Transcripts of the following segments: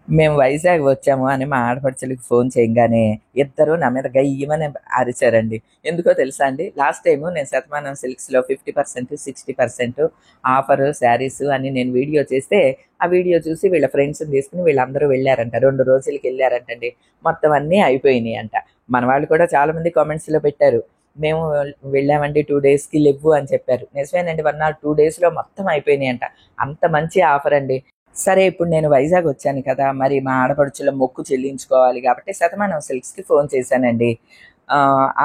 మేము వైజాగ్ వచ్చాము అని మా ఆడపడుచులకి ఫోన్ చేయగానే ఇద్దరు నా మీద గయ్యమని అరిచారండి. ఎందుకో తెలుసా అండి, లాస్ట్ టైము నేను శతమానం సిల్క్స్లో 50%, 60% ఆఫర్ శారీస్ అని నేను వీడియో చేస్తే ఆ వీడియో చూసి వీళ్ళ ఫ్రెండ్స్ని తీసుకుని వీళ్ళందరూ వెళ్ళారంట. 2 రోజులకి వెళ్ళారంటండి. మొత్తం అన్నీ అయిపోయినాయి అంట. మన వాళ్ళు కూడా చాలామంది కామెంట్స్లో పెట్టారు, మేము వెళ్ళామండి 2 డేస్కి లేవు అని చెప్పారు. నిజమేనండి, 1 or 2 డేస్లో మొత్తం అయిపోయినాయి అంట. అంత మంచి ఆఫర్ అండి. సరే, ఇప్పుడు నేను వైజాగ్ వచ్చాను కదా, మరి మా ఆడపడుచుల మొక్కు చెల్లించుకోవాలి కాబట్టి శతమానం సిల్క్స్కి ఫోన్ చేశానండి.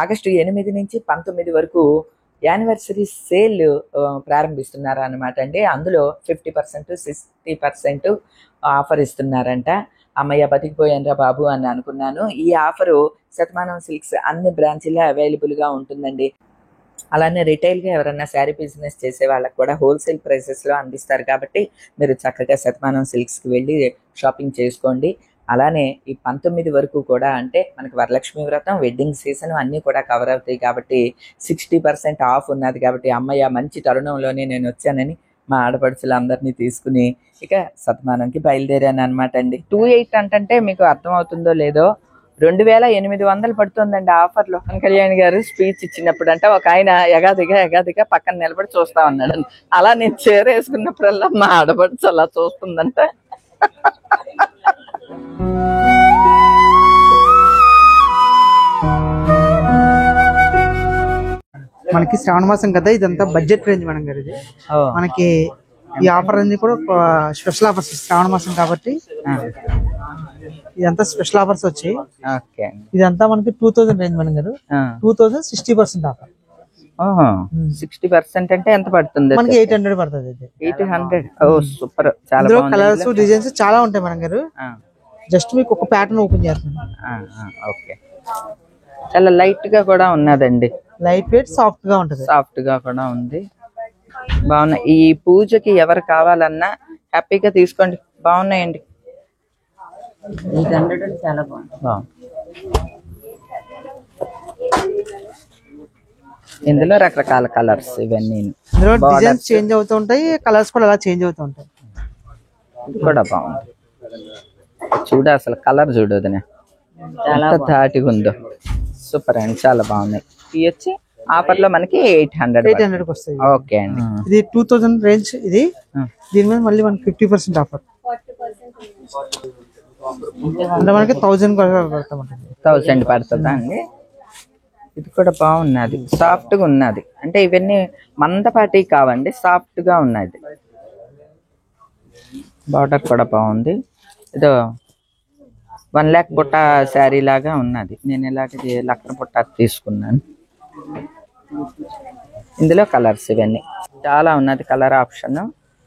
ఆగస్టు 8 నుంచి 19 వరకు యానివర్సరీ సేల్ ప్రారంభిస్తున్నారు అనమాట అండి. అందులో 50%, 60% ఆఫర్ ఇస్తున్నారంట. అమ్మయ్య బతికిపోయానురా బాబు అని అనుకున్నాను. ఈ ఆఫరు శతమానం సిల్క్స్ అన్ని బ్రాంచీలో అవైలబుల్గా ఉంటుందండి. అలానే రిటైల్గా ఎవరన్నా శారీ బిజినెస్ చేసే వాళ్ళకి కూడా హోల్సేల్ ప్రైసెస్లో అందిస్తారు కాబట్టి మీరు చక్కగా శతమానం సిల్క్స్కి వెళ్ళి షాపింగ్ చేసుకోండి. అలానే ఈ 19 వరకు కూడా అంటే మనకి వరలక్ష్మి వ్రతం, వెడ్డింగ్ సీజన్ అన్నీ కూడా కవర్ అవుతాయి కాబట్టి 60% ఆఫ్ ఉన్నది కాబట్టి అమ్మయ్య మంచి తరుణంలోనే నేను వచ్చానని మా ఆడపడుచులందరినీ తీసుకుని ఇక శతమానంకి బయలుదేరాను అనమాట అండి. 28 అంటే మీకు అర్థమవుతుందో లేదో 2800 పడుతుందండి ఆఫర్లో. పవన్ కళ్యాణ్ గారు స్పీచ్ ఇచ్చినప్పుడు అంటే ఒక ఆయన ఎగాదిగా పక్కన నిలబడి చూస్తా ఉన్నాడు. అలా నేను చీర వేసుకున్నప్పుడల్లా మా ఆడపడుచు అలా చూస్తుందంట. మనకి శ్రావణ మాసం కదా, ఇదంతా బడ్జెట్ రేంజ్ మేడం గారు. ఇది మనకి ఈ ఆఫర్ అన్ని కూడా స్పెషల్ ఆఫర్స్ శ్రావణ మాసం కాబట్టి ఇదంతా స్పెషల్ ఆఫర్స్ వచ్చాయి. ఇదంతా మనకి 2000 రేంజ్ మేడం గారు. 2000 60% ఆఫర్. 60% అంటే ఎంత పడుతుంది? మనకి 800 పడుతుంది. 800. ఓ సూపర్. చాలా బాగుంది. కలర్స్ డిజైన్స్ చాలా ఉంటాయి మేడం గారు. జస్ట్ మీకు ఒక ప్యాటర్న్ ఓపెన్ చేస్తున్నాను. ఓకే, చాలా లైట్ గా కూడా ఉన్నదండి. లైట్ వెయిట్ సాఫ్ట్ గా ఉంటుంది. సాఫ్ట్ గా కూడా ఉంది. బాగున్నాయి. ఈ పూజకి ఎవరు కావాలన్నా హ్యాపీగా తీసుకోండి. బాగున్నాయండి. 800 చాలా బాగుంది. ఇందులో రకరకాల కలర్స్ ఇవన్నీ. ఇందులో డిజైన్స్ చేంజ్ అవుతూ ఉంటాయి, కలర్స్ కూడా అలా చేంజ్ అవుతూ ఉంటాయి. ఇది కూడా బాగుంది. చూడ అసలు కలర్ చూడదు ఎంత ధాటిగా ఉందో. సూపర్ అండి, చాలా బాగున్నాయి. ఇవి వచ్చి ఆఫర్ లో మనకి 800 వస్తాయి. ఓకే అండి. ఇది 2000 రేంజ్. ఇది దీని మీద మళ్ళీ మనకి 50% ఆఫర్. అంటే మనకి 1000 పడుతుందా అండి? ఇది కూడా బాగున్నది, సాఫ్ట్ గా ఉన్నది. అంటే ఇవన్నీ మందపాటి కావండి, సాఫ్ట్ గా ఉన్నది. బార్డర్ కూడా బాగుంది. ఏదో 1 lakh బుట్ట శారీ లాగా ఉన్నది. నేను ఇలాంటి లక్ష బుట్ట తీసుకున్నాను. ఇందులో కలర్స్ ఇవన్నీ చాలా ఉన్నది. కలర్ ఆప్షన్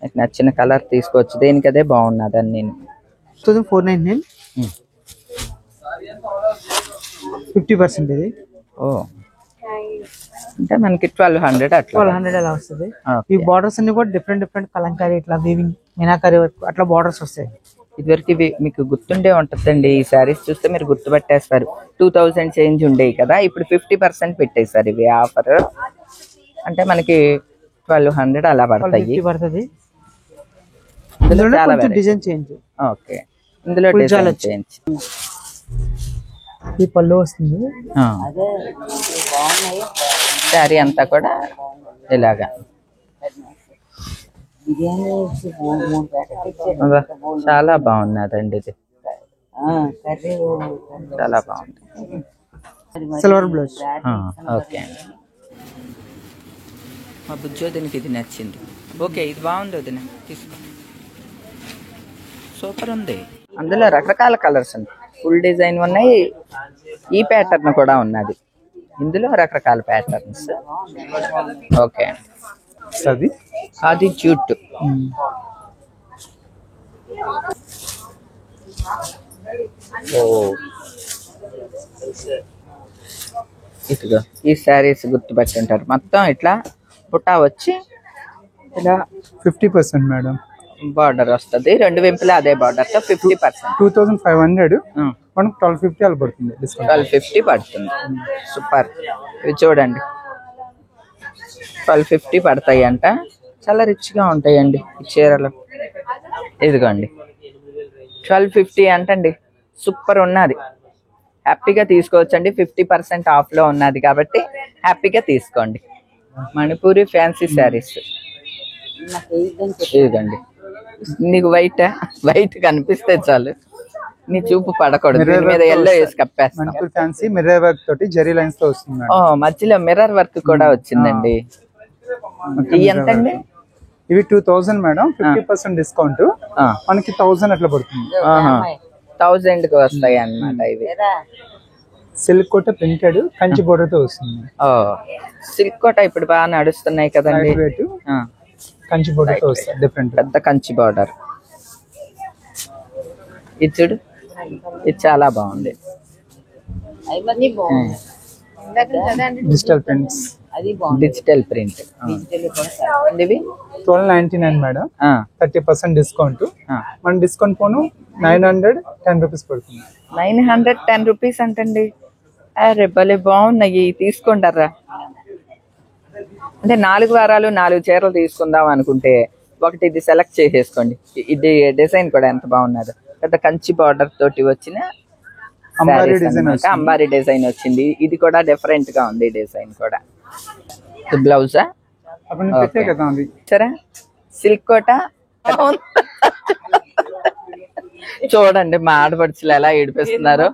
మీకు నచ్చిన కలర్ తీసుకోవచ్చు. దేనికి అదే బాగున్నది అని. నేను 499 50% ఇది. ఓ అంటే మనకి 1200 అట్లా 1200 అలా వస్తుంది. ఈ బార్డర్స్ అన్ని కూడా డిఫరెంట్ కలంకారీ, ఇట్లా వీవింగ్, మీనాకారీ అట్లా బార్డర్స్ వస్తాయి. ఇదివరకు ఇవి మీకు గుర్తుండే ఉంటుందండి. ఈ శారీస్ చూస్తే మీరు గుర్తుపట్టేస్తారు. 2000 చేంజ్ ఉండేవి కదా, ఇప్పుడు 50% పెట్టేశారు ఇవి ఆఫర్. అంటే మనకి 1200 అలా పడతాయి. Design change. ఓకే, ఇందులో డిజైన్ చేంజ్. ఈ పళ్ళు వస్తుంది. శారీ అంతా కూడా ఇలాగా చాలా బాగున్నదండి. ఇది చాలా బాగుంది. Silver blouse. ఓకే అండి. మా బుజ్జోదినికి ఇది నచ్చింది. ఓకే, ఇది బాగుంది వదిన, తీసుకో. సూపర్ ఉంది. అందులో రకరకాల కలర్స్ ఉన్నాయి. ఫుల్ డిజైన్ ఉన్నాయి. ఈ ప్యాటర్న్ కూడా ఉన్నది. ఇందులో రకరకాల ప్యాటర్న్స్. ఓకే అండి. అది జూట్. ఇదిగో ఈ శారీస్ గుర్తుపట్టి ఉంటారు. మొత్తం ఇట్లా బుట్టా వచ్చి ఇలా 50% మేడం. బార్డర్ వస్తుంది. 2 వైపులా అదే బార్డర్ తో 50%. 2500 మనకు 1250 అలా పడుతుంది. 1250 పడుతుంది. సూపర్. ఇవి చూడండి 1250 పడతాయి అంట. చాలా రిచ్గా ఉంటాయండి ఈ చీరలు. ఇదిగోండి 1250 అంటండి, సూపర్ ఉన్నది, హ్యాపీగా తీసుకోవచ్చండి. 50% ఆఫ్లో ఉన్నది కాబట్టి హ్యాపీగా తీసుకోండి. మణిపూరి ఫ్యాన్సీ శారీస్ ఇదిగండి. నీకు వైట్ కనిపిస్తే చాలు, నీ చూపు పడకూడదు. దీని మీద ఎల్లో వేసి కప్పేస్తాం. మణిపూర్ ఫ్యాన్సీ మిర్రర్ వర్క్ తోటి జరీ లైన్స్ తో వస్తుంది. మధ్యలో మిర్రర్ వర్క్ కూడా వచ్చిందండి. ఇవి ఎంతండి? ఇవి 2000 మేడం. 50% డిస్కౌంట్ మనకి 1000 అట్లా పడుతుంది. 1000కి వస్తాయి అన్నమాట. ఇవి సిల్క్ కోట ప్రింటెడ్ కంచి బోర్డర్ తో వస్తుంది. సిల్క్ కోట ఇప్పుడు బాగా నడుస్తున్నాయి కదండి. కంచి బోర్డర్ తో వస్తుంది, డిఫరెంట్ పెద్ద కంచి బార్డర్. ఇది చూడు, ఇది చాలా బాగుంది. Digital prints, digital print. ఇవి 1299 మేడం. 30% డిస్కౌంట్. మన డిస్కౌంట్ పోను 910 రూపీస్ పడుతుంది. 910 రూపీస్ అంటండి. అరే భలే బాగున్నాయి, తీసుకుంటారా? అంటే 4 వారాలు 4 చీరలు తీసుకుందాం అనుకుంటే ఒకటి ఇది సెలెక్ట్ చేసేసుకోండి. ఇది డిజైన్ కూడా ఎంత బాగున్నదో, పెద్ద కంచి బార్డర్ తోటి వచ్చిన అంబారీ డిజైన్ వచ్చింది. ఇది కూడా డిఫరెంట్ గా ఉంది డిజైన్ కూడా. బ్లౌజా సరే, సిల్క్ కోట. చూడండి మా ఆడపడుచులు ఎలా ఏడిపిస్తున్నారు.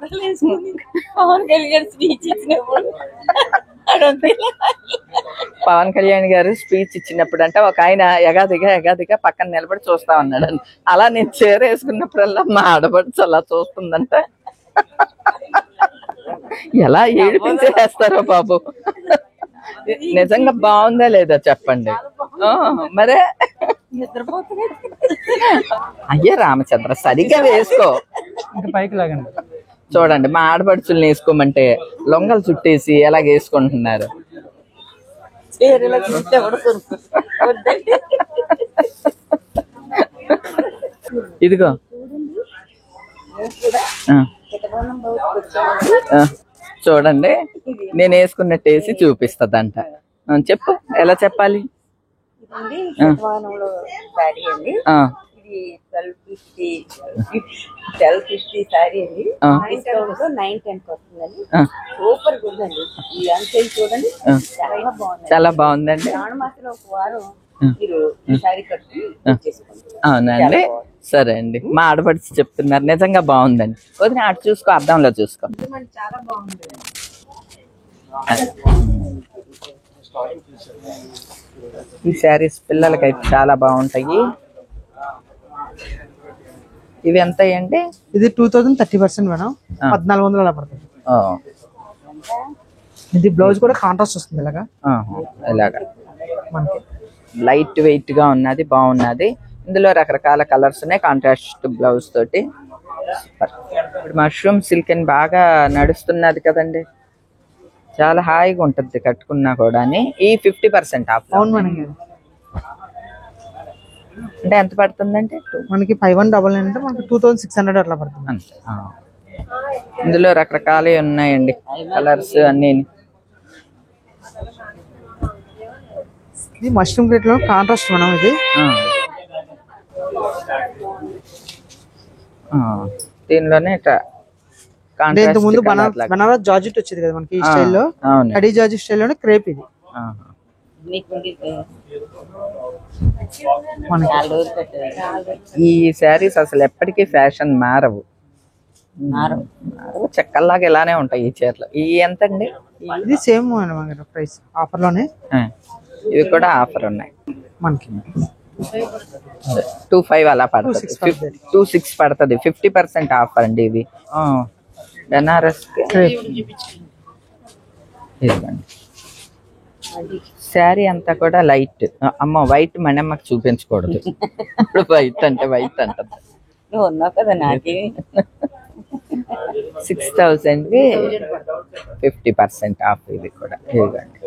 పవన్ కళ్యాణ్ గారు స్పీచ్ ఇచ్చినప్పుడు అంటే ఒక ఆయన ఎగాదిగా పక్కన నిలబడి చూస్తా ఉన్నాడు. అలా నేను చీర వేసుకున్నప్పుడల్లా మా ఆడపడుచు అలా చూస్తుందంట. ఎలా ఏడిపించేస్తారో బాబు. నిజంగా బాగుందా లేదా చెప్పండి. మరే అయ్యే రామచంద్ర, సరిగ్గా వేసుకో. పైకి లాగండి. చూడండి మా ఆడపడుచుల్ని వేసుకోమంటే లొంగలు చుట్టేసి ఎలాగ వేసుకుంటున్నారు. ఇదిగో చూడండి, నేను వేసుకున్నట్టు వేసి చూపిస్తదంట. చెప్పు, ఎలా చెప్పాలి? చాలా బాగుందండి. అవునండి, సరే అండి. మా ఆడపడిచి చెప్తున్నారు, నిజంగా బాగుందండి. వదిన అటు చూసుకో, అద్దంలో చూసుకో. ఈ శారీస్ పిల్లలకి అయితే చాలా బాగుంటాయి. ఇవి ఎంత అయ్యండి? ఇది 2000 30% మేడం, 1400 అలా పడుతుంది. ఇది బ్లౌజ్ కూడా కాంట్రాస్ట్ వస్తుంది ఇలాగా మనకి లైట్ వెయిట్ గా ఉన్నది, బాగున్నది. ఇందులో రకరకాల కలర్స్ ఉన్నాయి, కాంట్రాస్ట్ బ్లౌజ్ తోటి. ఇప్పుడు మష్రూమ్ సిల్క్ అని బాగా నడుస్తున్నది కదండి, చాలా హాయిగా ఉంటుంది కట్టుకున్నా కూడా. ఈ 50% ఆఫ్. అవును మనకి. అంటే ఎంత పడుతుందంటే మనకి 5199 అంటే మనకి 2600 అట్లా పడుతుంది. ఇందులో రకరకాలే ఉన్నాయండి కలర్స్ అన్ని. ఇది మష్రూమ్ గ్రేట్ లో కాంట్రాస్ట్ మనం. ఇది దీనిలోనే ముందు బనారస్ జార్జెట్ వచ్చేది కదా మనకి, ఈ స్టైల్లో కడీ జార్జెట్ స్టైల్లోనే క్రేప్. ఇది ఈ శారీస్ అసలు ఎప్పటికీ ఫ్యాషన్ మారవు, చెక్కల్లాగా ఇలానే ఉంటాయి ఈ చీరలు. ఇవి ఎంత అండి? ఇది సేమ్ ప్రైస్, ఆఫర్ లోనే. ఇవి కూడా ఆఫర్ ఉన్నాయి మనకి. 25 అలా పడుతుంది, 26 పడుతుంది. 50% ఆఫర్ అండి ఇవి. బెనారస్ శారీ అంతా కూడా లైట్. అమ్మ వైట్ మనమ్మకి చూపించకూడదు, ఇప్పుడు వైట్ అంటే వైట్ అంటది. 6000కి 50% ఆఫ్. ఇది కూడా ఇవ్వండి.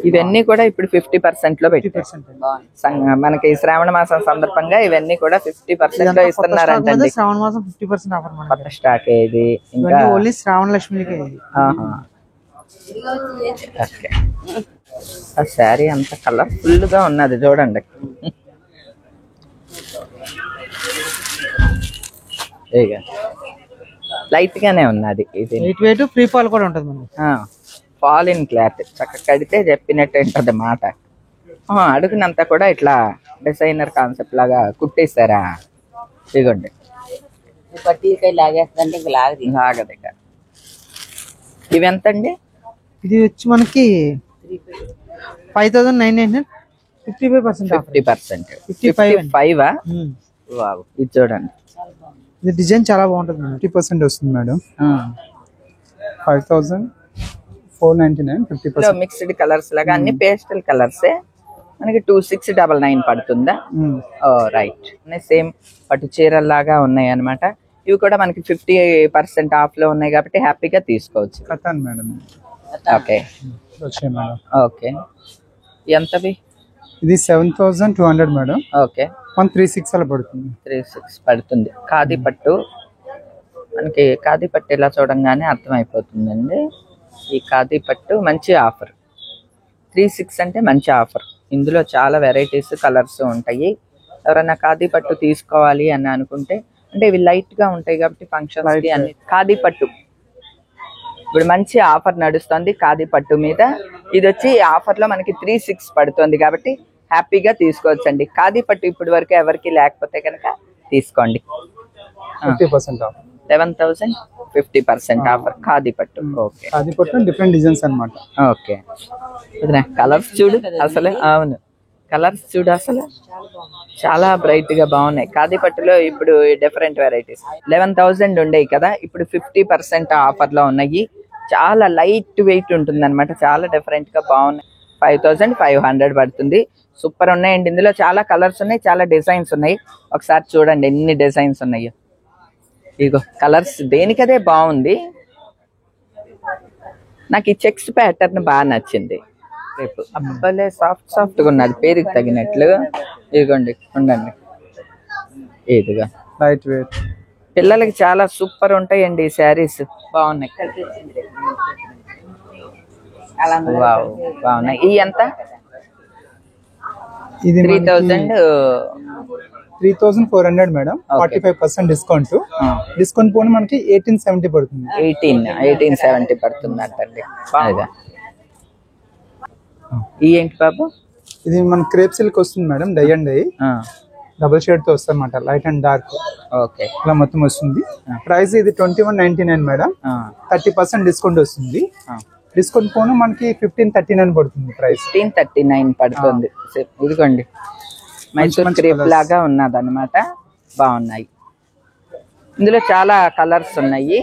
ఇవన్నీ కూడా ఇప్పుడు 50% లో పెట్టి మనకి శ్రావణ మాసం సందర్భంగా ఇవన్నీ కూడా 50% లో ఇస్తున్నారంటండి. శ్రావణ మాసం 50% ఆఫర్, కొత్త స్టాక్ ఇది. ఇంకా ఓన్లీ శ్రావణ లక్ష్మికి. ఆ శారీ అంత కలర్ఫుల్ గా ఉన్నది చూడండి. లైట్ గానే ఉన్నది ఇది. లైట్ వెయిట్, ఫ్రీ ఫాల్ కూడా ఉంటుంది మనకి. ఫాల్ ఇన్ క్లాత్ చక్కగా కడితే చెప్పినట్టు ఉంటుంది మాట. అడుగునంతా కూడా ఇట్లా డిజైనర్ కాన్సెప్ట్ లాగా కుట్టేశారా? ఇదిగోండి, లాగదు ఇక. ఇవి ఎంత అండి? ఇది వచ్చి మనకి 5,999, 55%. 50%. 55. వావ్, ఇది చూడండి. ఇది డిజైన్ చాలా బాగుంటుంది మేడం. 50% వస్తుంది మేడం. 5,499, 50%. మిక్స్డ్ కలర్స్ లాగా అన్ని పేస్టల్ కలర్సే. మనకి 2699 పడుతుందా? రైట్. సేమ్ పట్టు చీరల్లాగా ఉన్నాయి అన్నమాట. ఇవి కూడా మనకి 50% ఆఫ్ లో ఉన్నాయి కాబట్టి హ్యాపీగా తీసుకోవచ్చు. కథన్ మేడం. ఓకే వచ్చాయి మేడం. ఓకే, ఎంతవి? ఇది 7,200 మేడం. ఓకే, 136 అలా పడుతుంది. 36 పడుతుంది. ఖాదీ పట్టు, మనకి ఖాదీ పట్టు ఇలా చూడంగానే అర్థమైపోతుందండి. ఈ ఖాదీ పట్టు మంచి ఆఫర్. 36 అంటే మంచి ఆఫర్. ఇందులో చాలా వెరైటీస్, కలర్స్ ఉంటాయి. ఎవరైనా ఖాదీ పట్టు తీసుకోవాలి అని అనుకుంటే, అంటే ఇవి లైట్ గా ఉంటాయి కాబట్టి ఫంక్షన్స్ కి అన్ని. ఖాదీ పట్టు ఇప్పుడు మంచి ఆఫర్ నడుస్తుంది ఖాదీ పట్టు మీద. ఇది వచ్చి ఆఫర్ లో మనకి 36 పడుతుంది కాబట్టి హ్యాపీగా తీసుకోవచ్చండి. ఖాదీ పట్టు ఇప్పటి వరకు ఎవరికి లేకపోతే కనుక తీసుకోండి. 50% ఆఫ్. 11,000, 50% ఆఫర్ ఖాదీ పట్టు. ఓకే, ఖాదీ పట్టు డిఫరెంట్ డిజైన్స్ అన్నమాట. ఓకే, కలర్స్ చూడు అసలు. అవును, కలర్స్ చూడు అసలు చాలా బ్రైట్ గా బాగున్నాయి. ఖాదీ పట్టులో ఇప్పుడు డిఫరెంట్ వెరైటీస్. 11,000 ఉండేవి కదా, ఇప్పుడు 50% ఆఫర్ లో ఉన్నాయి. చాలా లైట్ వెయిట్ ఉంటుంది అనమాట. చాలా డిఫరెంట్ గా బాగున్నాయి. 5,500 పడుతుంది. సూపర్ ఉన్నాయండి. ఇందులో చాలా కలర్స్ ఉన్నాయి, చాలా డిజైన్స్ ఉన్నాయి. ఒకసారి చూడండి ఎన్ని డిజైన్స్ ఉన్నాయో. ఇగో కలర్స్ దేనికదే బాగుంది. నాకు ఈ చెక్స్ ప్యాటర్న్ బాగా నచ్చింది. రేపు అబ్బలే సాఫ్ట్ గా ఉన్నది, పేరుకి తగినట్లు. ఇదిగోండి, ఉండండి. ఇదిగా లైట్ వెయిట్, పిల్లలకి చాలా సూపర్ ఉంటాయండి ఈ శారీస్. బాగున్నాయి. వావ్, బాగున్నాయి. ఈ ఎంత? ఇది 3,400 మేడం. 45% డిస్కౌంట్. డిస్కౌంట్ పోను మనకి 1870 పడుతుంది. 1870 పడుతుంది అంటండి. బాగా. ఈ ఏంటి బాబు? ఇది మన క్రేప్ సిల్క్ వస్తుంది madam. Dye and dye double shade తో వస్తుంది అనమాట. లైట్ అండ్ డార్క్ ఓకే ఇలా మొత్తం వస్తుంది. ప్రైస్ ఇది 2199 మేడం. 30% డిస్కౌంట్ వస్తుంది. డిస్కౌంట్ పోను మనకి 1539 పడుతుంది. ప్రైస్ 1539 పడుతుంది. ఇదిగోండి, మైసూర్ క్రేప్ లాగా ఉన్నది అనమాట. బాగున్నాయి. ఇందులో చాలా కలర్స్ ఉన్నాయి.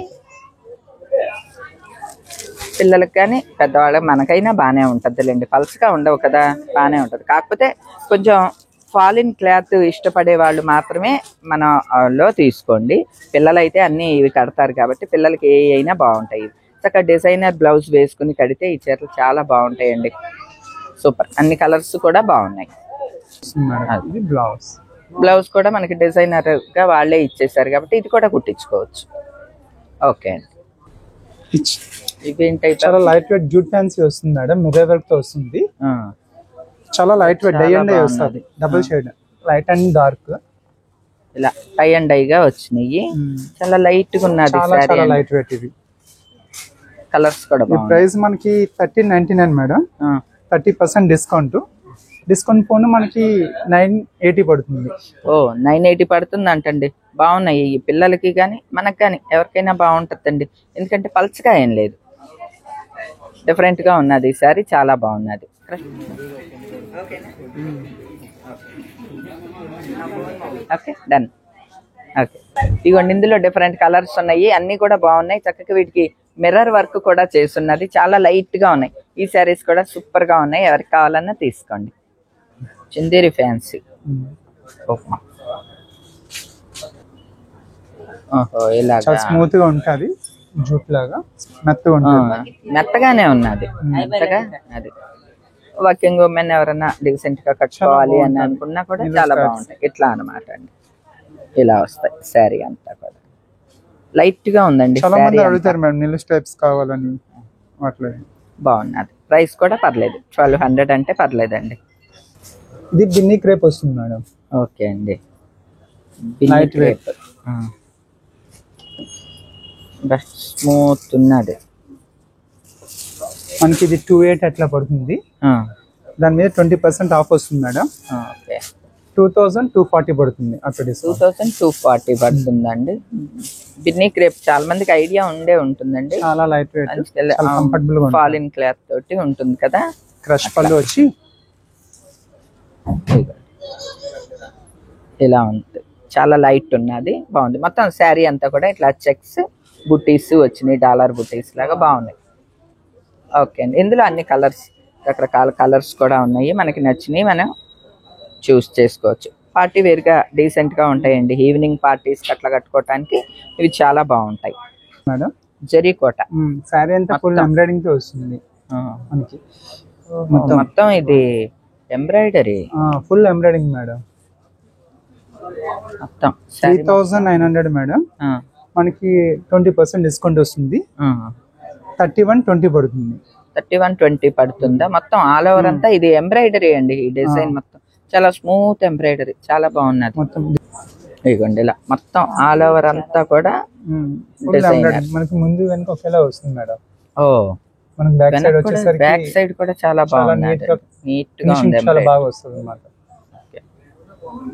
పిల్లలకి కానీ పెద్దవాళ్ళకి మనకైనా బాగానే ఉంటుందిలేండి. పల్స్గా ఉండవు కదా, బాగానే ఉంటుంది. కాకపోతే కొంచెం ఫాలిన్ క్లాత్ ఇష్టపడే వాళ్ళు మాత్రమే మనలో తీసుకోండి. పిల్లలైతే అన్నీ ఇవి కడతారు కాబట్టి పిల్లలకి ఏ అయినా బాగుంటాయి. చక్కగా డిజైనర్ బ్లౌజ్ వేసుకుని కడితే ఈ చీరలు చాలా బాగుంటాయండి. సూపర్. అన్ని కలర్స్ కూడా బాగున్నాయి. బ్లౌజ్ కూడా మనకి డిజైనర్ గా వాళ్ళే ఇచ్చేసారు కాబట్టి ఇది కూడా కుట్టించుకోవచ్చు. ఓకే అండి. ఇవేంటి? చాలా లైట్ వెయిట్ జూట్ ఫ్యాన్సీ వస్తుంది మేడం. మిర్రర్ వర్క్ తో వస్తుంది. చాలా light weight dye and dye వస్తుంది. Double shade light and dark ఇలా టై అండ్ డై గా వచ్చినాయి. చాలా లైట్ గా ఉన్నది. చాలా లైట్ వెయిట్. ఇది కలర్స్ కూడా బాగున్నాయి. ప్రైస్ మనకి 1399 మేడం. 30% డిస్కౌంట్. డిస్కౌంట్ పోను మనకి 980 పడుతుంది. 980 పడుతుంది అంటండి. బాగున్నాయి. ఈ పిల్లలకి కానీ మనకు కానీ ఎవరికైనా బాగుంటుందండి. ఎందుకంటే పల్చగా ఏం లేదు, డిఫరెంట్ గా ఉన్నది. ఈ సారీ చాలా బాగున్నది. Okay, done. ఓకే, ఇదిగోండి. ఇందులో డిఫరెంట్ కలర్స్ ఉన్నాయి. అన్ని కూడా బాగున్నాయి. చక్కగా వీటికి మిర్రర్ వర్క్ కూడా చేస్తున్నది. చాలా లైట్ గా ఉన్నాయి. ఈ శారీస్ కూడా సూపర్ గా ఉన్నాయి. ఎవరికి కావాలన్నా తీసుకోండి. చందేరి ఫ్యాన్సీ. ఓహో, ఇలాగా స్మూత్ గా ఉంటది. జూట్ లాగా మెత్తగా ఉంటుంది. మెత్తగానే ఉన్నది. మెత్తగా అది వర్కింగ్ ఉమెన్ ఎవరైనా డీసెంట్ గా కట్టుకోవాలి అని అనుకున్నా కూడా చాలా బాగుంటాయి. ఇట్లా అనమాట అండి. ఇలా వస్తాయి శారీ అంతా కూడా. లైట్ గా ఉందండి. చాలా మంది అడుగుతారు మేడం నిల్ స్టెప్స్ కావాలని. అట్లా బాగున్నది. ప్రైస్ కూడా పర్లేదు. 1200 అంటే పర్లేదండి. ఇది బిన్నీ క్రేప్ వస్తుంది మేడం. ఓకే అండి. లైట్ వెయిట్, స్మూత్ ఉన్నది. మనకి ఇది 28 అట్లా పడుతుంది. దాని మీద 20% ఆఫ్ వస్తుంది మేడం. ఓకే, 2240 పడుతుంది అక్కడ డిస్కౌంట్. 2240 పడుతుందండి. బిన్నీ క్రేప్ చాలా మందికి ఐడియా ఉంటుందండి. చాలా లైట్ వెయిట్, చాలా కంఫర్టబుల్ గా ఫాలిన్ క్లాత్ తోటి ఉంటుంది కదా. క్రష్ పళ్ళు వచ్చి ఇలా ఉంటుంది, చాలా లైట్ ఉన్నది, బాగుంది. మొత్తం శారీ అంతా కూడా ఇట్లా చెక్స్ బుట్టీస్ వచ్చినాయి, డాలర్ బుట్టీస్ లాగా బాగున్నాయి. ఓకే అండి, ఇందులో అన్ని కలర్స్, రకరకాల కలర్స్ కూడా ఉన్నాయి. మనకి నచ్చినవి మనం చూస్ చేసుకోవచ్చు. పార్టీ వేర్గా డీసెంట్గా ఉంటాయండి. ఈవినింగ్ పార్టీస్ అట్లా కట్టుకోవటానికి ఇవి చాలా బాగుంటాయి మేడం. జరీకోట శారీ అంతా ఫుల్ ఎంబ్రాయిడింగ్ తో వస్తుంది మనకి. మొత్తం ఇది ఎంబ్రాయిడరీ, ఫుల్ ఎంబ్రాయిడింగ్ మేడం. మొత్తం 3900 మేడం. మనకి 20% డిస్కౌంట్ వస్తుంది. 3120 పడుతుంది. 3120 పడుతుందా? మొత్తం ఆల్ ఓవర్ అంతా ఇది ఎంబ్రాయిడరీ అండి. ఈ డిజైన్ మొత్తం చాలా స్మూత్ ఎంబ్రాయిడరీ, చాలా బాగున్నది. మొత్తం ఇదిగోండి ఇలా మొత్తం ఆల్ ఓవర్ అంతా కూడా మనకి ముందు వెనక ఒకేలా వస్తుంది మేడం. ఓ, మనకి బ్యాక్ సైడ్ వచ్చేసరికి బ్యాక్ సైడ్ కూడా చాలా బాగుంది, నీట్ గా ఉంది, చాలా బాగా వస్తుంది అన్నమాట.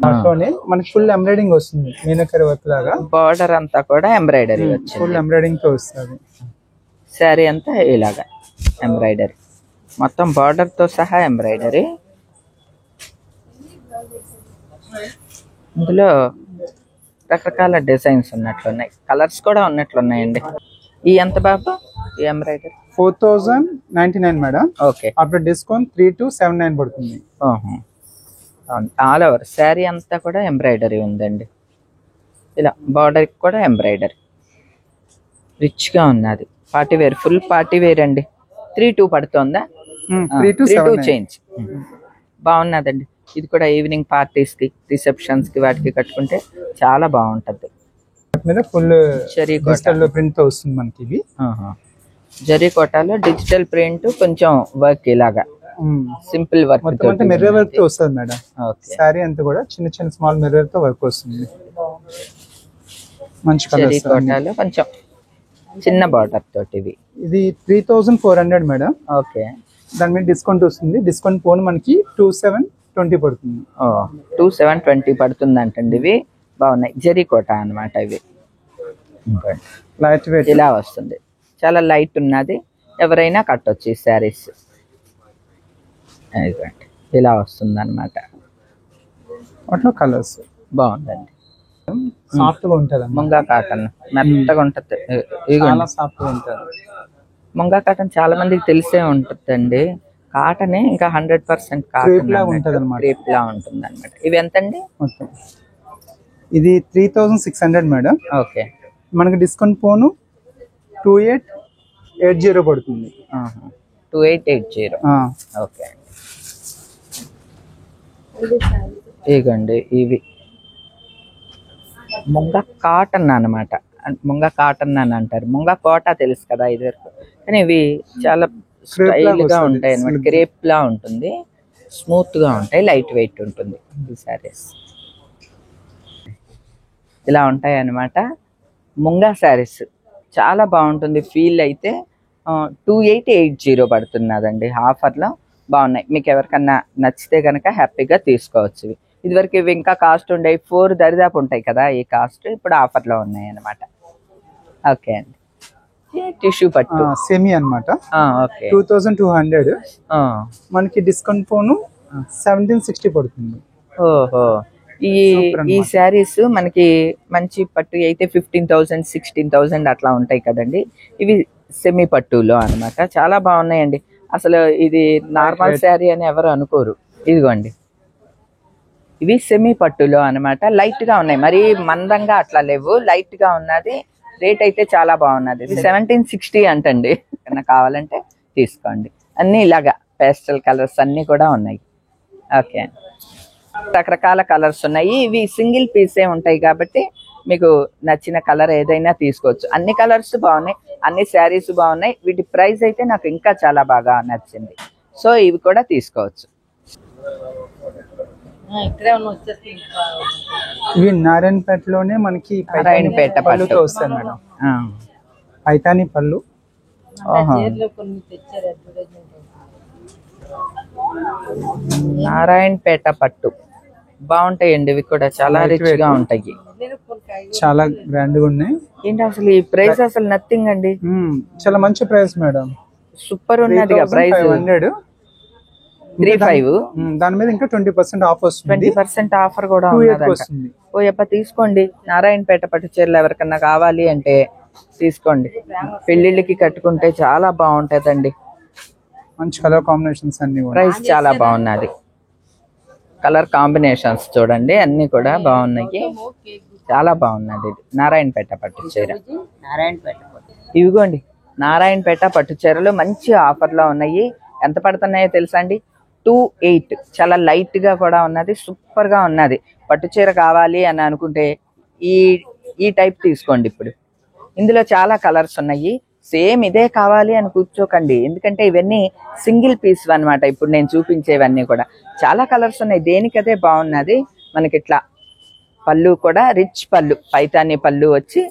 దాంట్లోనే మనకి ఫుల్ ఎంబ్రాయిడింగ్ వస్తుంది, మీనకరి వర్క్ లాగా. బార్డర్ అంతా కూడా ఎంబ్రాయిడరీ వచ్చింది, ఫుల్ ఎంబ్రాయిడింగ్ తో వస్తుంది. శారీ అంతా ఇలాగా ఎంబ్రాయిడరీ, మొత్తం బార్డర్ తో సహా ఎంబ్రాయిడరీ. ఇందులో రకరకాల డిజైన్స్ ఉన్నట్లున్నాయి, కలర్స్ కూడా ఉన్నట్లున్నాయండి. ఈ ఎంత బాబు ఈ embroidery? 4099 madam. Okay, after discount 3279 పడుతుంది. ఆల్ ఓవర్ శారీ అంతా కూడా ఎంబ్రాయిడరీ ఉందండి. ఇలా బార్డర్ కూడా ఎంబ్రాయిడరీ, రిచ్ గా ఉన్నది. Party wear, full party wear అండి. 32 పడుతుందా? 32 చేంజ్, బాగున్నదండి. ఇది కూడా ఈవినింగ్ పార్టీస్ కి, రిసెప్షన్స్ కి, వాటికి కట్టుకుంటే చాలా బాగుంటది. ఫుల్ డిజిటల్ ప్రింట్ తో వస్తుంది మనకి. ఇవి జరీకోటాలో డిజిటల్ ప్రింట్, కొంచెం వర్క్ ఇలాగా సింపుల్ వర్క్, మిర్రర్ వర్క్ తో వస్తుంది మేడం. సారీ అంతా కూడా చిన్న చిన్న స్మాల్ మిర్రర్ తో వర్క్ వస్తుంది. మంచి కలర్. జరీకోటాలో కొంచెం చిన్న బార్డర్ తోటి ఇవి. ఇది 3400 మేడం. ఓకే, దాని మీద డిస్కౌంట్ వస్తుంది. డిస్కౌంట్ పోను మనకి 2720 పడుతుంది. 2720 పడుతుంది అంటండి. ఇవి బాగున్నాయి, జరీకోట అన్నమాట. ఇవి లైట్ వెయిట్ ఇలా వస్తుంది, చాలా లైట్ ఉన్నది, ఎవరైనా కట్టొచ్చు ఈ శారీస్. ఇలా వస్తుంది అన్నమాట. వాటిలో కలర్స్ బాగుందండి, సాఫ్ట్ గా ఉంటది. ముంగా కాటన్ మెత్తగా ఉంటది, చాలా సాఫ్ట్ గా ఉంటది. ముంగా కాటన్ చాలా మందికి తెలిసే ఉంటుందండి. కాటన్ ఇంకా 100% కాటన్ లా ఉంటుంది అనమాట. ఇవి ఎంతండి? మొత్తం ఇది 3600 మేడం. ఓకే, మనకి డిస్కౌంట్ పోను 2880 పడుతుంది. 2880. ఓకే, ఇగండి ఇవి ముంగా కాటన్ అన్నమాట. ముంగా కాటన్ అని అంటారు, ముంగా కోట తెలుసు కదా ఇది వరకు, కానీ ఇవి చాలా స్టైల్ గా ఉంటాయి అనమాట. క్రేప్ లా ఉంటుంది, స్మూత్ గా ఉంటాయి, లైట్ వెయిట్ ఉంటుంది. ఈ శారీస్ ఇలా ఉంటాయి అన్నమాట. ముంగా శారీస్ చాలా బాగుంటుంది. ఫీల్ అయితే 2880 పడుతున్నదండి ఆఫర్లో. బాగున్నాయి, మీకు ఎవరికన్నా నచ్చితే కనుక హ్యాపీగా తీసుకోవచ్చు. ఇదివరకు ఇవి ఇంకా కాస్ట్ ఉండే 4 దరిదాపు ఉంటాయి కదా, ఈ కాస్ట్ ఇప్పుడు ఆఫర్లో ఉన్నాయి అన్నమాట. ఓకే అండి, టిష్యూ పట్టు సెమీ అన్నమాట. ఓకే, 2200. మనకి డిస్కౌంట్ పోను 1760 పడుతుంది. ఓహో, ఈ శారీస్ మనకి మంచి పట్టు అయితే 15,000 16,000 అట్లా ఉంటాయి కదండి. ఇవి సెమీ పట్టులో అన్నమాట, చాలా బాగున్నాయండి. అసలు ఇది నార్మల్ శారీ అని ఎవరు అనుకోరు. ఇదిగోండి, ఇవి సెమీ పట్టులో అన్నమాట. లైట్ గా ఉన్నాయి, మరీ మందంగా అట్లా లేవు, లైట్ గా ఉన్నది. రేట్ అయితే చాలా బాగున్నది. ఇది 1760 అంటండి. ఏమన్నా కావాలంటే తీసుకోండి. అన్ని ఇలాగా పేస్టల్ కలర్స్ అన్ని కూడా ఉన్నాయి. ఓకే, రకరకాల కలర్స్ ఉన్నాయి. ఇవి సింగిల్ పీసే ఉంటాయి కాబట్టి మీకు నచ్చిన కలర్ ఏదైనా తీసుకోవచ్చు. అన్ని కలర్స్ బాగున్నాయి, అన్ని శారీస్ బాగున్నాయి. వీటి ప్రైస్ అయితే నాకు ఇంకా చాలా బాగా నచ్చింది. సో ఇవి కూడా తీసుకోవచ్చు. ఇవి నారాయణపేటలోనే మనకి నారాయణపేట పళ్ళుతో వస్తాయి మేడం. పైతాని పళ్ళు. నారాయణపేట పట్టు బాగుంటాయండి. ఇవి కూడా చాలా రిచ్ గా ఉంటాయి, చాలా గ్రాండ్ గా ఉన్నాయి. ఏంటి అసలు ఈ ప్రైస్ అసలు నథింగ్ అండి. చాలా మంచి ప్రైస్ మేడం. సూపర్ ఉన్నది ప్రైస్ 3,500. దాని మీద ఇంకా 20% ఆఫ్ వస్తుంది. 20% ఆఫర్ కూడా వస్తుంది. ఓ యప్ప తీసుకోండి. నారాయణపేట పట్టు చీరలు ఎవరికన్నా కావాలి అంటే తీసుకోండి. పెళ్లిళ్ళకి కట్టుకుంటే చాలా బాగుంటదండి. మంచి కలర్ కాంబినేషన్స్ అన్ని. ప్రైస్ చాలా బాగున్నది. కలర్ కాంబినేషన్స్ చూడండి అన్ని కూడా బాగున్నాయి. చాలా బాగున్నది. ఇది నారాయణపేట పట్టు చీర. ఇవిగోండి నారాయణపేట పట్టు చీరలు మంచి ఆఫర్ లో ఉన్నాయి. ఎంత పడుతున్నాయో తెలుసా అండి? 2,800. చాలా లైట్ గా కూడా ఉన్నది, సూపర్ గా ఉన్నది. పట్టు చీర కావాలి అని అనుకుంటే ఈ టైప్ తీసుకోండి. ఇప్పుడు ఇందులో చాలా కలర్స్ ఉన్నాయి. సేమ్ ఇదే కావాలి అని కూర్చోకండి, ఎందుకంటే ఇవన్నీ సింగిల్ పీస్ అన్నమాట. ఇప్పుడు నేను చూపించేవన్నీ కూడా చాలా కలర్స్ ఉన్నాయి. దేనికదే బాగున్నది. మనకి ఇట్లా పళ్ళు కూడా రిచ్ పళ్ళు, పైతాని పళ్ళు వచ్చి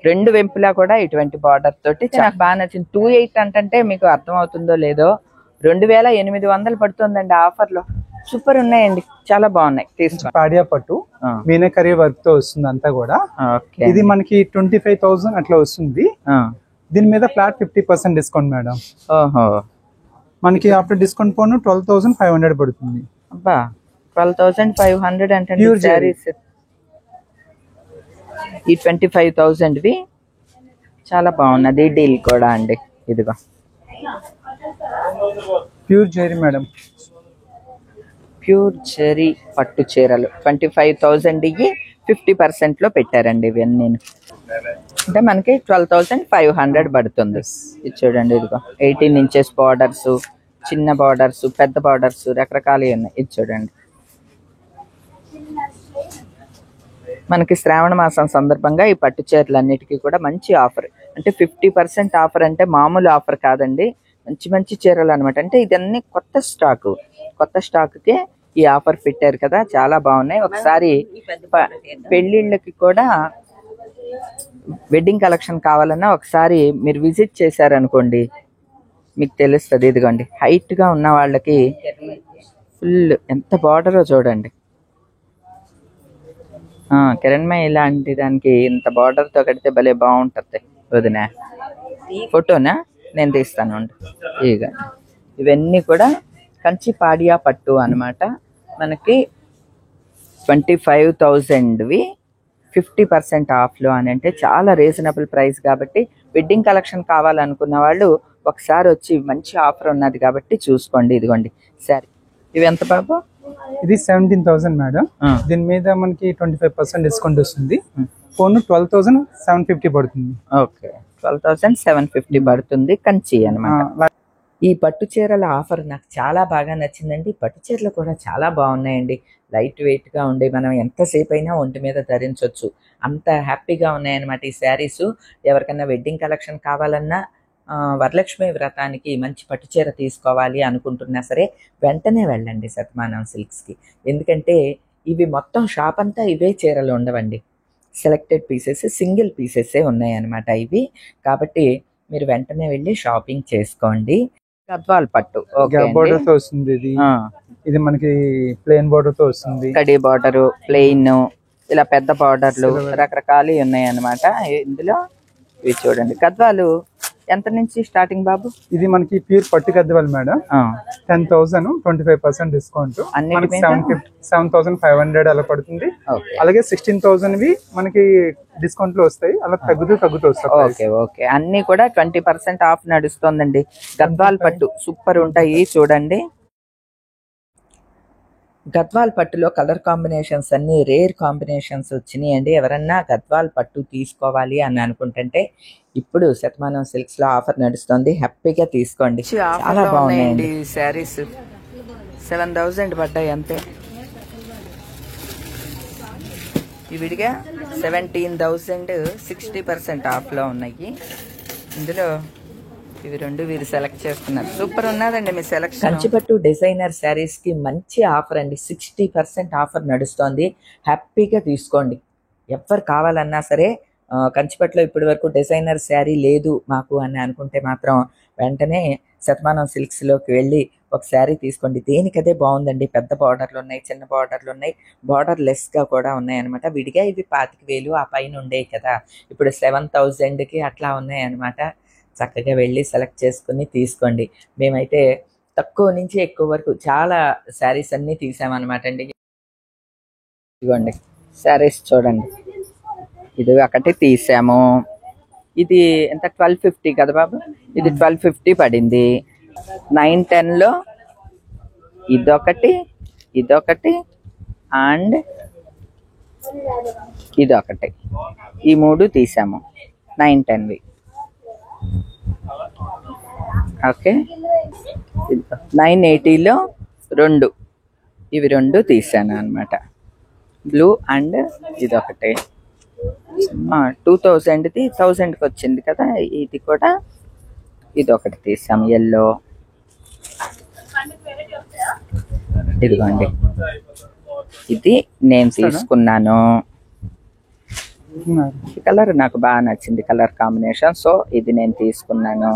రెండు వెంపులా కూడా ఇటువంటి బార్డర్ తోటి నాకు బాగా నచ్చింది. 2,800 అంటే మీకు అర్థం అవుతుందో లేదో 2,800 పడుతుందండి ఆఫర్ లో. సూపర్ ఉన్నాయండి, చాలా బాగున్నాయి. తీసుకోండి. పాడియా పట్టు మీనకరీ వర్క్ తో వస్తుంది అంతా కూడా. ఇది మనకి 25,000 అట్లా వస్తుంది. దీని మీద ఫ్లాట్ 50% డిస్కౌంట్ మేడం. ఓహో, మనకి ఆఫ్టర్ డిస్కౌంట్ పోను 12,500 పడుతుంది. అబ్బా 12,500 అంటే శారీస్ ఈ 25,000వి చాలా బాగున్నది. డీల్ కూడా అండి. ఇదిగో pure zari madam. Pure zari పట్టు చీరలు 25,000కి 50% లో పెట్టారండి. ఇవన్నీ అంటే మనకి 12,500 పడుతుంది. ఇది చూడండి, ఇదిగో 18 ఇంచెస్ బార్డర్స్, చిన్న బార్డర్స్, పెద్ద బార్డర్స్ రకరకాలు ఉన్నాయి. ఇది చూడండి. మనకి శ్రావణ మాసం సందర్భంగా ఈ పట్టు చీరలన్నిటికీ కూడా మంచి ఆఫర్. అంటే 50% ఆఫర్ అంటే మామూలు ఆఫర్ కాదండి. మంచి మంచి చీరలు అనమాట. అంటే ఇదన్నీ కొత్త స్టాక్కే ఈ ఆఫర్ పెట్టారు కదా, చాలా బాగున్నాయి. ఒకసారి పెళ్ళిళ్ళకి కూడా వెడ్డింగ్ కలెక్షన్ కావాలన్నా ఒకసారి మీరు విజిట్ చేశారనుకోండి మీకు తెలుస్తుంది. ఇదిగోండి హైట్ గా ఉన్న వాళ్ళకి ఫుల్ ఎంత బార్డరో చూడండి. కిరణ్మయ్య ఇలాంటి దానికి ఇంత బార్డర్ తో కడితే భలే బాగుంటది. వదిన ఫోటోనా నేను తీస్తాను. ఇక ఇవన్నీ కూడా కంచి పాడియా పట్టు అన్నమాట. మనకి 25,000వి 50% ఆఫ్లో అని అంటే చాలా రీజనబుల్ ప్రైస్ కాబట్టి వెడ్డింగ్ కలెక్షన్ కావాలనుకున్న వాళ్ళు ఒకసారి వచ్చి మంచి ఆఫర్ ఉన్నది కాబట్టి చూసుకోండి. ఇదిగోండి సరే, ఇవి ఎంత బాబు? ఇది 17,000 మేడం. దీని మీద మనకి 25% డిస్కౌంట్ వస్తుంది. ఫోన్ 12,750 పడుతుంది. ఓకే, 12,750 పడుతుంది. కంచి అన్నమాట. ఈ పట్టు చీరల ఆఫర్ నాకు చాలా బాగా నచ్చిందండి. పట్టు చీరలు కూడా చాలా బాగున్నాయండి. లైట్ వెయిట్ గా ఉండి మనం ఎంతసేపు అయినా ఒంటి మీద ధరించవచ్చు, అంత హ్యాపీగా ఉన్నాయన్నమాట ఈ శారీస్. ఎవరికైనా వెడ్డింగ్ కలెక్షన్ కావాలన్నా వరలక్ష్మి వ్రతానికి మంచి పట్టు చీర తీసుకోవాలి అనుకుంటున్నా సరే వెంటనే వెళ్ళండి శతమానం సిల్క్స్కి. ఎందుకంటే ఇవి మొత్తం షాప్ అంతా ఇవే చీరలు ఉండవండి. సెలెక్టెడ్ పీసెస్, సింగిల్ పీసెసే ఉన్నాయన్నమాట ఇవి. కాబట్టి మీరు వెంటనే వెళ్ళి షాపింగ్ చేసుకోండి. గద్వాల్ పట్టు బోర్డర్ తో వస్తుంది. ఇది మనకి ప్లెయిన్ బోర్డర్ తో వస్తుంది. కడి బార్డర్, ప్లెయిన్, ఇలా పెద్ద బార్డర్లు రకరకాలు ఉన్నాయి అన్నమాట ఇందులో. ఇవి చూడండి. గద్వాలు ఎంత నుంచి స్టార్టింగ్ బాబు? ఇది మనకి ప్యూర్ పట్టు గద్వాలు మేడం. 10,000 25% డిస్కౌంట్ 7,500 అలా పడుతుంది. అలాగే 16,000వి మనకి డిస్కౌంట్ లో వస్తాయి. అలా తగ్గుతూ వస్తాయి. ఓకే ఓకే, అన్ని కూడా 20% ఆఫ్ నడుస్తుందండి. గద్వాల్ పట్టు సూపర్ ఉంటాయి చూడండి. గద్వాల్ పట్టులో కలర్ కాంబినేషన్స్ అన్ని రేర్ కాంబినేషన్స్ వచ్చినాయి అండి. ఎవరన్నా గద్వాల్ పట్టు తీసుకోవాలి అని అనుకుంటుంటే ఇప్పుడు శతమానం సిల్క్స్ లో ఆఫర్ నడుస్తుంది, హ్యాపీగా తీసుకోండి. చాలా బాగున్నాయండి శారీస్. 7,000 పడ్డాయి అంతే. ఈ విడిగా 17,000 60% ఆఫ్ లో ఉన్నాయి. ఇందులో ఇవి రెండు వీరు సెలెక్ట్ చేసుకున్నారు. సూపర్ ఉన్నదండి మీ సెలెక్షన్. కంచిపట్టు డిజైనర్ శారీస్ కి మంచి ఆఫర్ అండి. 60% ఆఫర్ నడుస్తోంది. హ్యాపీగా తీసుకోండి. ఎవరు కావాలన్నా సరే. కంచిపట్టులో ఇప్పటి వరకు డిజైనర్ శారీ లేదు మాకు అని అనుకుంటే మాత్రం వెంటనే శతమానం సిల్క్స్లోకి వెళ్ళి ఒక శారీ తీసుకోండి. దేనికదే బాగుందండి. పెద్ద బార్డర్లు ఉన్నాయి, చిన్న బార్డర్లు ఉన్నాయి, బార్డర్ లెస్గా కూడా ఉన్నాయి అనమాట. విడిగా ఇవి 25,000 ఆ పైన ఉండేవి కదా, ఇప్పుడు 7,000కి అట్లా ఉన్నాయి అనమాట. చక్కగా వెళ్ళి సెలెక్ట్ చేసుకుని తీసుకోండి. మేమైతే తక్కువ నుంచి ఎక్కువ వరకు చాలా శారీస్ అన్నీ తీసామన్నమాట అండి. ఇదిగోండి శారీస్ చూడండి. ఇది ఒకటి తీసాము. ఇది ఎంత 1250 కదా బాబు, ఇది 1250 పడింది. 910లో ఇదొకటి అండ్ ఇదొకటి, ఈ 3 తీసాము 910వి. ఓకే, 980లో 2, ఇవి 2 తీసాను అనమాట. బ్లూ అండ్ ఇదొకటి 2000ది 1000కి వచ్చింది కదా, ఇది కూడా ఇదొకటి తీసాం ఎల్లో. ఇదిగోండి, ఇది నేను తీసుకున్నాను. ఈ కలర్ నాకు బాగా నచ్చింది, కలర్ కాంబినేషన్. సో ఇది నేను తీసుకున్నాను.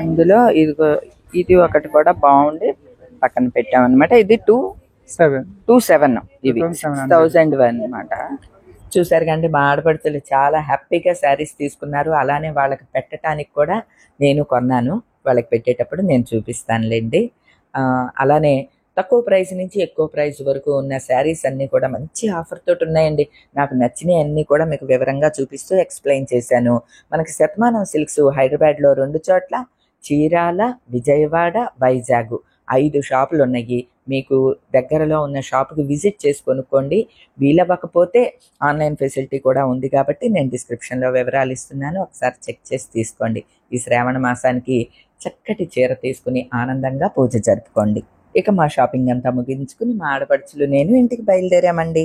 అందులో ఇది ఒకటి కూడా బాగుండి పక్కన పెట్టామన్నమాట. ఇది 2,700, ఇవి 6,000 అనమాట. చూసారు కండి, మా ఆడపడుచులు చాలా హ్యాపీగా శారీస్ తీసుకున్నారు. అలానే వాళ్ళకి పెట్టడానికి కూడా నేను కొన్నాను. వాళ్ళకి పెట్టేటప్పుడు నేను చూపిస్తానులేండి. అలానే తక్కువ ప్రైస్ నుంచి ఎక్కువ ప్రైస్ వరకు ఉన్న శారీస్ అన్నీ కూడా మంచి ఆఫర్ తోటి ఉన్నాయండి. నాకు నచ్చినవి అన్నీ కూడా మీకు వివరంగా చూపిస్తూ ఎక్స్ప్లెయిన్ చేశాను. మనకి శతమానం సిల్క్స్ హైదరాబాద్లో 2 చోట్ల, చీరాల, విజయవాడ, వైజాగ్ 5 షాపులు ఉన్నాయి. మీకు దగ్గరలో ఉన్న షాప్కి విజిట్ చేసి కొనుక్కోండి. వీలవ్వకపోతే ఆన్లైన్ ఫెసిలిటీ కూడా ఉంది కాబట్టి నేను డిస్క్రిప్షన్లో వివరాలు ఇస్తున్నాను, ఒకసారి చెక్ చేసి తీసుకోండి. ఈ శ్రావణ మాసానికి చక్కటి చీర తీసుకుని ఆనందంగా పూజ జరుపుకోండి. ఇక మా షాపింగ్ అంతా ముగించుకుని మా ఆడపడుచులు నేను ఇంటికి బయలుదేరామండి.